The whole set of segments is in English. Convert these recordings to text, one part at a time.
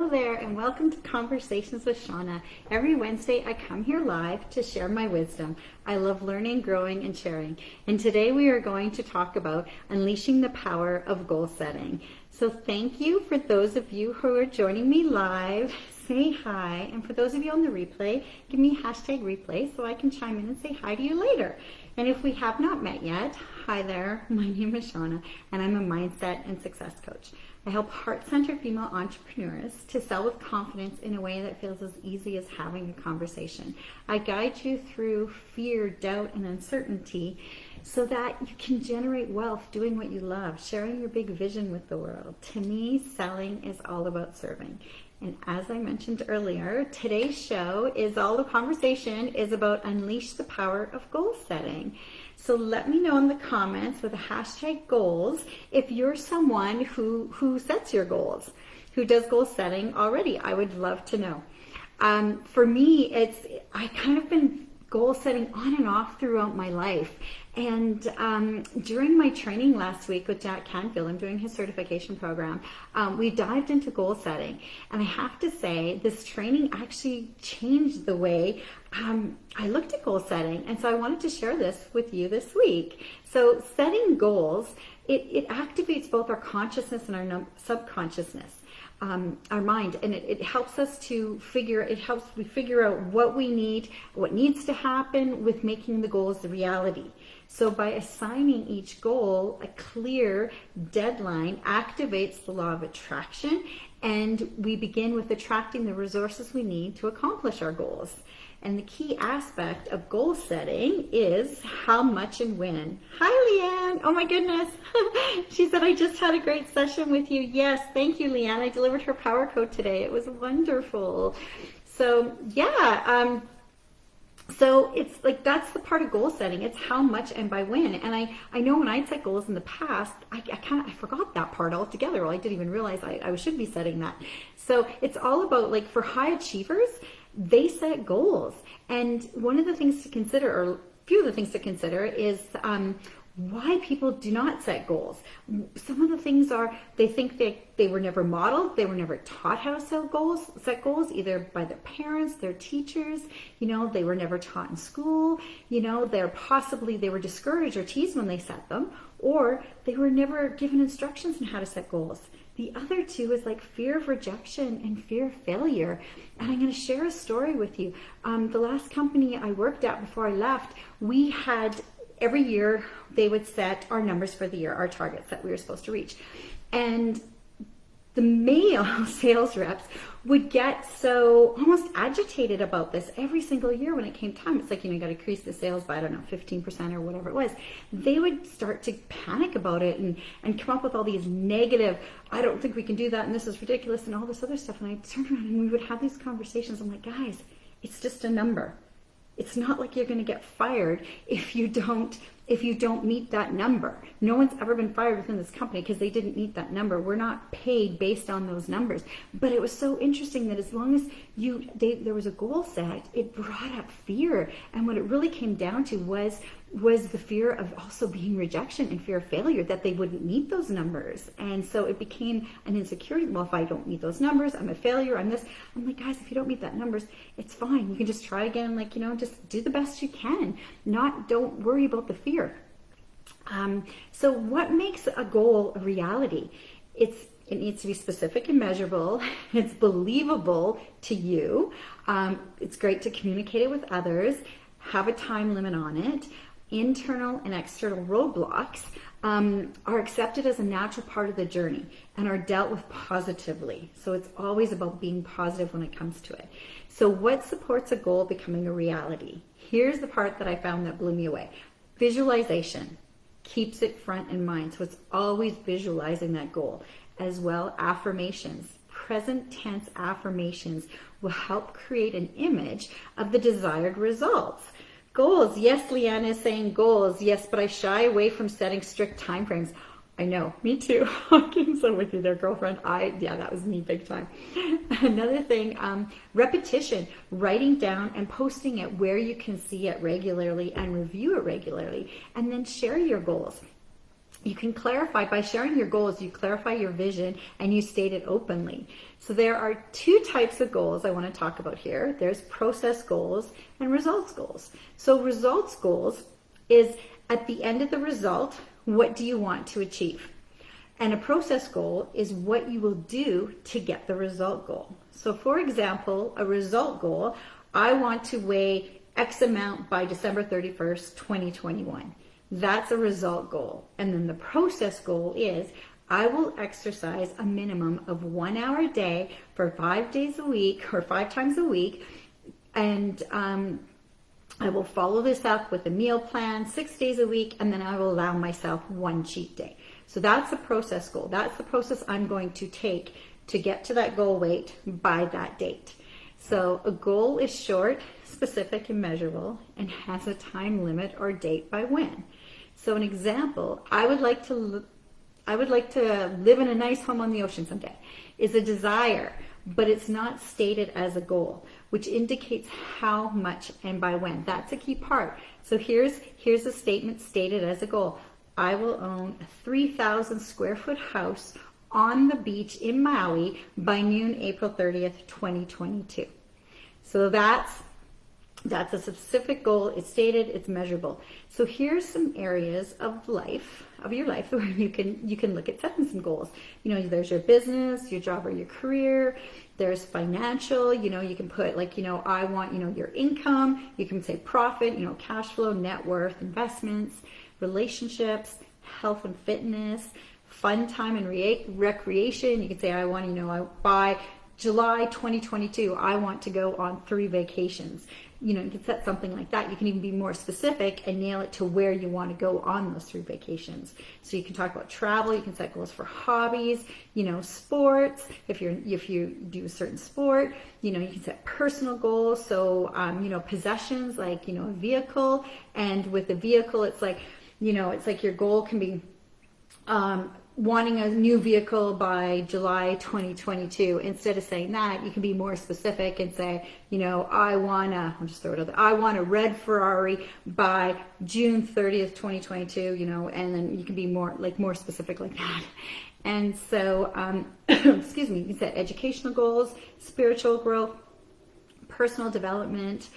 Hello there, and welcome to Conversations with Shauna. Every Wednesday, I come here live to share my wisdom. I love learning, growing, and sharing. And today we are going to talk about unleashing the power of goal setting. So thank you for those of you who are joining me live. Say hi. And for those of you on the replay, give me hashtag replay so I can chime in and say hi to you later. And if we have not met yet, hi there, my name is Shauna, and I'm a mindset and success coach. I help heart-centered female entrepreneurs to sell with confidence in a way that feels as easy as having a conversation. I guide you through fear, doubt, and uncertainty so that you can generate wealth doing what you love, sharing your big vision with the world. To me, selling is all about serving. And as I mentioned earlier, today's show is all the conversation is about unleash the power of goal setting. So let me know in the comments with the hashtag goals if you're someone who sets your goals, who does goal setting already. I would love to know. For me, I kind of been goal setting on and off throughout my life. And during my training last week with Jack Canfield, I'm doing his certification program, we dived into goal setting. And I have to say, this training actually changed the way I looked at goal setting. And so I wanted to share this with you this week. So setting goals, it activates both our consciousness and our subconsciousness. Our mind, and it helps us to figure out what we need, what needs to happen with making the goals the reality. So by assigning each goal a clear deadline activates the law of attraction, and we begin with attracting the resources we need to accomplish our goals. And the key aspect of goal setting is how much and when. Hi, Leanne. Oh my goodness. She said, I just had a great session with you. Yes, thank you, Leanne. I delivered her power code today. It was wonderful. So yeah, so it's like, that's the part of goal setting. It's how much and by when. And I know when I'd set goals in the past, I forgot that part altogether. Well, I didn't even realize I should be setting that. So it's all about, like, for high achievers, they set goals. And one of the things to consider, or a few of the things to consider, is why people do not set goals. Some of the things are they think they were never modeled, they were never taught how to set goals, either by their parents, their teachers, they were never taught in school, they were discouraged or teased when they set them, or they were never given instructions on how to set goals. The other two is like fear of rejection and fear of failure. And I'm going to share a story with you. The last company I worked at before I left, we had every year they would set our numbers for the year, our targets that we were supposed to reach. And the male sales reps would get so almost agitated about this every single year when it came time. It's like, you got to increase the sales by, 15% or whatever it was. They would start to panic about it and come up with all these negative, I don't think we can do that, and this is ridiculous, and all this other stuff. And I turned around and we would have these conversations. I'm like, guys, it's just a number. It's not like you're going to get fired if you don't meet that number. No one's ever been fired within this company because they didn't meet that number. We're not paid based on those numbers. But it was so interesting that as long as there was a goal set, it brought up fear. And what it really came down to was the fear of also being rejection and fear of failure, that they wouldn't meet those numbers. And so it became an insecurity. Well, if I don't meet those numbers, I'm a failure, I'm this. I'm like, guys, if you don't meet that numbers, it's fine. You can just try again, just do the best you can. Don't worry about the fear. So what makes a goal a reality? It needs to be specific and measurable. It's believable to you. It's great to communicate it with others. Have a time limit on it. Internal and external roadblocks are accepted as a natural part of the journey and are dealt with positively. So it's always about being positive when it comes to it. So what supports a goal becoming a reality? Here's the part that I found that blew me away. Visualization keeps it front in mind. So it's always visualizing that goal. As well, affirmations. Present tense affirmations will help create an image of the desired results. Goals. Yes, Leanne is saying goals. Yes, but I shy away from setting strict time frames. I know, me too. I'm so with you there, girlfriend. That was me big time. Another thing, repetition, writing down and posting it where you can see it regularly and review it regularly, and then share your goals. You can clarify by sharing your goals, you clarify your vision and you state it openly. So there are two types of goals I want to talk about here. There's process goals and results goals. So results goals is at the end of the result, what do you want to achieve? And a process goal is what you will do to get the result goal. So for example, a result goal, I want to weigh X amount by December 31st, 2021. That's a result goal. And then the process goal is I will exercise a minimum of 1 hour a day for 5 days a week or 5 times a week. And I will follow this up with a meal plan 6 days a week, and then I will allow myself 1 cheat day. So that's the process goal. That's the process I'm going to take to get to that goal weight by that date. So a goal is short, specific, and measurable, and has a time limit or date by when. So an example, I would like to live in a nice home on the ocean someday, is a desire, but it's not stated as a goal, which indicates how much and by when. That's a key part. So here's a statement stated as a goal. I will own a 3,000 square foot house on the beach in Maui by noon, April 30th, 2022. So that's a specific goal. It's stated, it's measurable. So here's some areas of your life where you can look at setting some goals. You know, there's your business, your job or your career. There's financial, you can put I want, your income. You can say profit, cash flow, net worth, investments, relationships, health and fitness, fun time and recreation. You can say I want, by July 2022, I want to go on 3 vacations. You can set something like that. You can even be more specific and nail it to where you want to go on those 3 vacations. So you can talk about travel. You can set goals for hobbies, sports. If you do a certain sport, you can set personal goals. So, possessions like, a vehicle. And with a vehicle, it's like, it's like your goal can be, wanting a new vehicle by July 2022. Instead of saying that, you can be more specific and say, I want a red Ferrari by June 30th, 2022, and then you can be more specific like that. And so, excuse me, you can set educational goals, spiritual growth, personal development,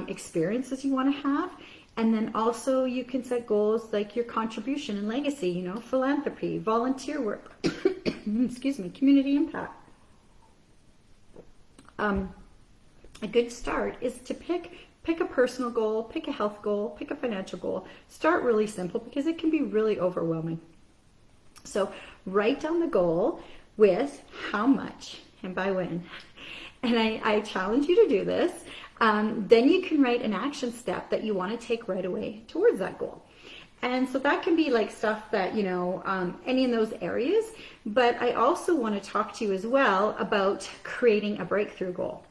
experiences you want to have. And then also you can set goals like your contribution and legacy, philanthropy, volunteer work, excuse me, community impact. A good start is to pick a personal goal, pick a health goal, pick a financial goal. Start really simple because it can be really overwhelming. So write down the goal with how much and by when. And I challenge you to do this. Then you can write an action step that you want to take right away towards that goal. And so that can be like stuff that, any in those areas. But I also want to talk to you as well about creating a breakthrough goal.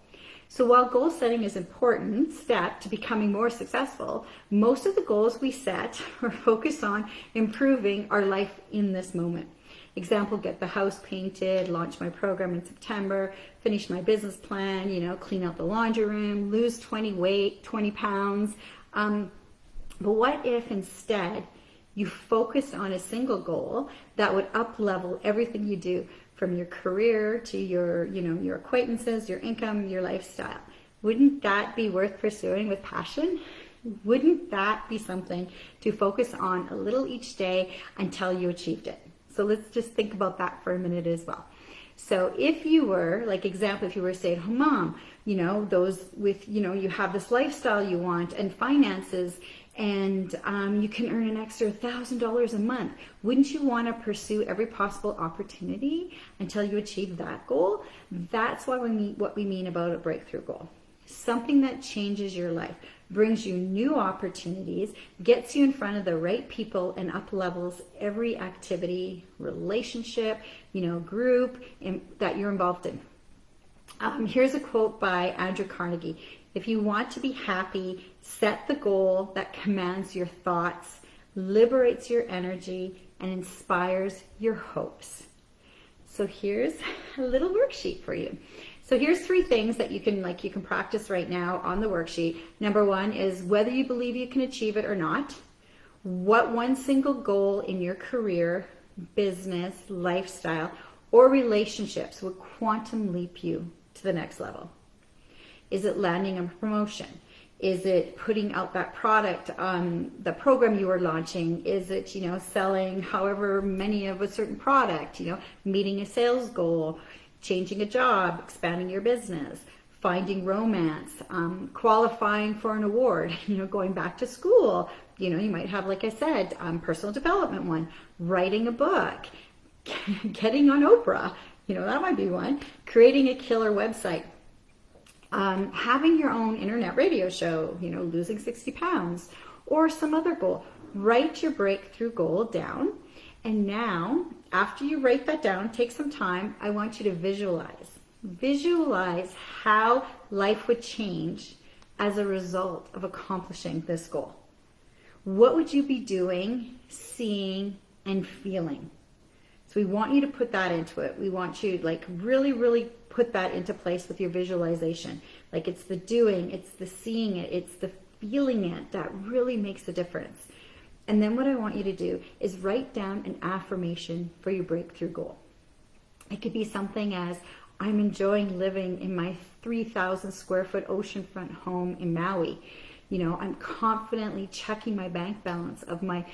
So while goal setting is an important step to becoming more successful, most of the goals we set are focused on improving our life in this moment. Example, get the house painted, launch my program in September, finish my business plan, clean out the laundry room, lose 20 pounds. But what if instead you focused on a single goal that would up level everything you do, from your career to your acquaintances, your income, your lifestyle? Wouldn't that be worth pursuing with passion? Wouldn't that be something to focus on a little each day until you achieved it? So let's just think about that for a minute as well. So if you were, if you were a stay-at-home mom, those with, you have this lifestyle you want and finances, and you can earn an extra $1,000 a month, wouldn't you want to pursue every possible opportunity until you achieve that goal? That's what we mean about a breakthrough goal. Something that changes your life, brings you new opportunities, gets you in front of the right people, and up levels every activity, relationship, group that you're involved in. Here's a quote by Andrew Carnegie. If you want to be happy, set the goal that commands your thoughts, liberates your energy, and inspires your hopes. So here's a little worksheet for you. So here's 3 things that you can practice right now on the worksheet. Number 1 is whether you believe you can achieve it or not. What one single goal in your career, business, lifestyle, or relationships would quantum leap you to the next level? Is it landing a promotion? Is it putting out that product on the program you were launching? Is it, selling however many of a certain product, meeting a sales goal, changing a job, expanding your business, finding romance, qualifying for an award, going back to school, you might have, like I said, personal development one, writing a book, getting on Oprah, that might be one, creating a killer website, having your own internet radio show, losing 60 pounds, or some other goal. Write your breakthrough goal down. And now, after you write that down, take some time. I want you to visualize. Visualize how life would change as a result of accomplishing this goal. What would you be doing, seeing, and feeling? So we want you to put that into it. We want you to really, really put that into place with your visualization. It's the doing, it's the seeing it, it's the feeling it that really makes a difference. And then what I want you to do is write down an affirmation for your breakthrough goal. It could be something as, I'm enjoying living in my 3,000 square foot oceanfront home in Maui. I'm confidently checking my bank balance of my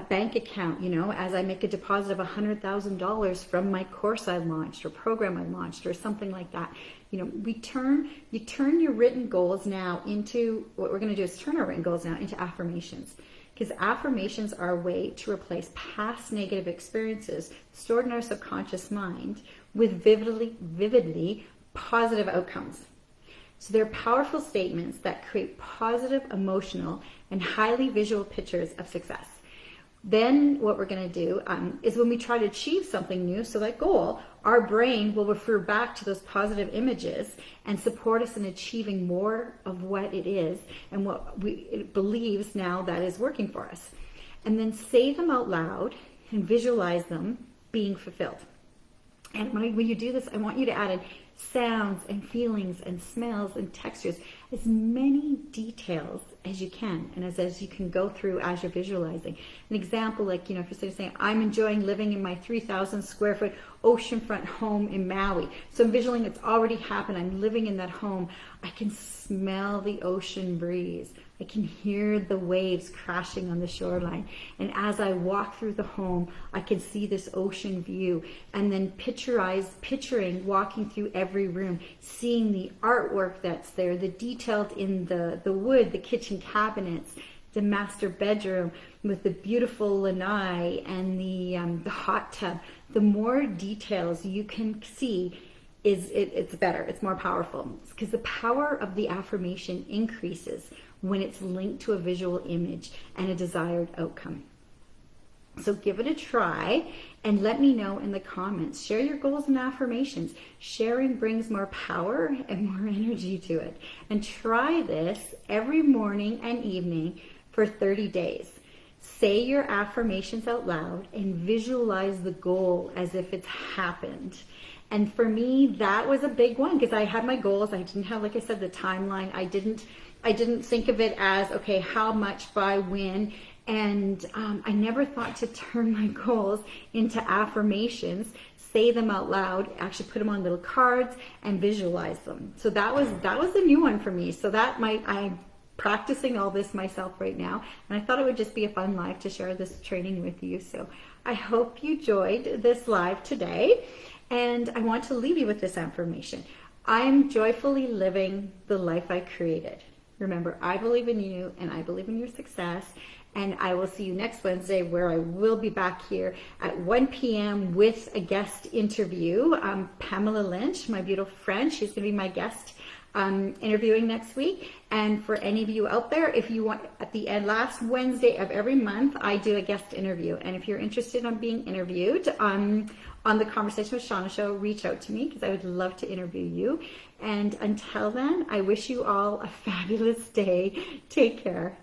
bank account, as I make a deposit of $100,000 from my course I launched or program I launched or something like that. You turn your written goals now into, what we're going to do is turn our written goals now into affirmations. Because affirmations are a way to replace past negative experiences stored in our subconscious mind with vividly positive outcomes. So they're powerful statements that create positive, emotional, and highly visual pictures of success. Then what we're going to do is when we try to achieve something new, so that goal, our brain will refer back to those positive images and support us in achieving more of what it is and what it believes now that is working for us. And then say them out loud and visualize them being fulfilled. And when you do this, I want you to add in sounds and feelings and smells and textures, as many details as you can, and as you can go through as you're visualizing. An example, if you're saying, I'm enjoying living in my 3,000 square foot oceanfront home in Maui. So I'm visualizing it's already happened. I'm living in that home. I can smell the ocean breeze. I can hear the waves crashing on the shoreline. And as I walk through the home, I can see this ocean view. And then picturing walking through every room, seeing the artwork that's there, the detailed in the wood, the kitchen cabinets, the master bedroom with the beautiful lanai and the hot tub. The more details you can see, it's better, it's more powerful. Because the power of the affirmation increases when it's linked to a visual image and a desired outcome. So give it a try and let me know in the comments. Share your goals and affirmations. Sharing brings more power and more energy to it. And try this every morning and evening for 30 days. Say your affirmations out loud and visualize the goal as if it's happened. And for me, that was a big one because I had my goals. I didn't have, like I said, the timeline. I didn't think of it as, okay, how much by when. And I never thought to turn my goals into affirmations, say them out loud, actually put them on little cards and visualize them. So that was a new one for me. So I'm practicing all this myself right now. And I thought it would just be a fun live to share this training with you. So I hope you enjoyed this live today. And I want to leave you with this affirmation. I am joyfully living the life I created. Remember, I believe in you and I believe in your success. And I will see you next Wednesday where I will be back here at 1 p.m. with a guest interview. Pamela Lynch, my beautiful friend, she's going to be my guest interviewing next week. And for any of you out there, if you want, at the end, last Wednesday of every month, I do a guest interview. And if you're interested in being interviewed on the Conversation with Shauna show, reach out to me because I would love to interview you. And until then, I wish you all a fabulous day. Take care.